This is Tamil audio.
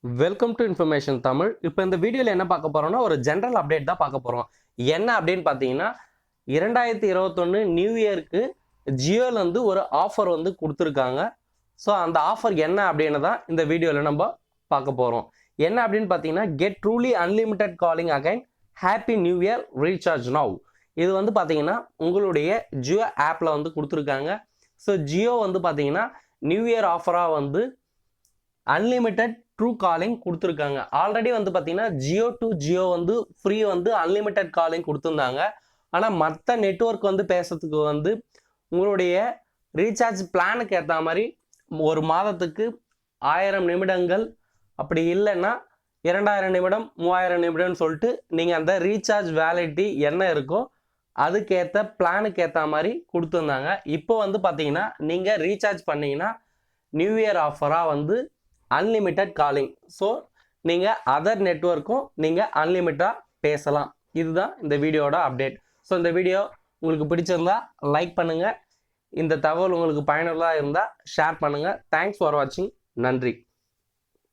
Welcome to information Tamil. இப்போ இந்த வீடியோவில் என்ன பார்க்க போகிறோம்னா ஒரு ஜென்ரல் அப்டேட் தான் பார்க்க போகிறோம். என்ன அப்படின்னு பார்த்தீங்கன்னா 2021 நியூ இயருக்கு ஜியோலேருந்து ஒரு ஆஃபர் வந்து கொடுத்துருக்காங்க. ஸோ அந்த ஆஃபர் என்ன அப்படின்னு தான் இந்த வீடியோவில் நம்ம பார்க்க போகிறோம். என்ன அப்படின்னு பார்த்தீங்கன்னா get truly unlimited calling again happy new year recharge now. இது வந்து பார்த்தீங்கன்னா உங்களுடைய ஜியோ ஆப்பில் வந்து கொடுத்துருக்காங்க. ஸோ ஜியோ வந்து பார்த்தீங்கன்னா நியூ இயர் ஆஃபராக வந்து அன்லிமிட்டெட் ட்ரூ காலிங் கொடுத்துருக்காங்க. ஆல்ரெடி வந்து பார்த்தீங்கன்னா ஜியோ டு ஜியோ வந்து ஃப்ரீ வந்து அன்லிமிட்டெட் காலிங் கொடுத்துருந்தாங்க. ஆனால் மற்ற நெட்வொர்க் வந்து பேசுறதுக்கு வந்து உங்களுடைய ரீசார்ஜ் பிளானுக்கு ஏற்ற மாதிரி ஒரு மாதத்துக்கு 1000 நிமிடங்கள், அப்படி இல்லைன்னா 2000 நிமிடம் 3000 நிமிடம்னு சொல்லிட்டு நீங்கள் அந்த ரீசார்ஜ் வேலிடிட்டி என்ன இருக்கோ அதுக்கேற்ற பிளானுக்கு ஏற்ற மாதிரி கொடுத்துருந்தாங்க. இப்போ வந்து பார்த்தீங்கன்னா நீங்கள் ரீசார்ஜ் பண்ணிங்கன்னா நியூ இயர் ஆஃபராக வந்து அன்லிமிட்டெட் காலிங். ஸோ நீங்கள் அதர் நெட்வொர்க்கும் நீங்கள் அன்லிமிட்டடாக பேசலாம். இதுதான் இந்த வீடியோட அப்டேட். ஸோ இந்த வீடியோ உங்களுக்கு பிடிச்சிருந்தா லைக் பண்ணுங்கள். இந்த தகவல் உங்களுக்கு பயனுள்ளதாக இருந்தால் ஷேர் பண்ணுங்கள். தேங்க்ஸ் ஃபார் வாட்சிங். நன்றி.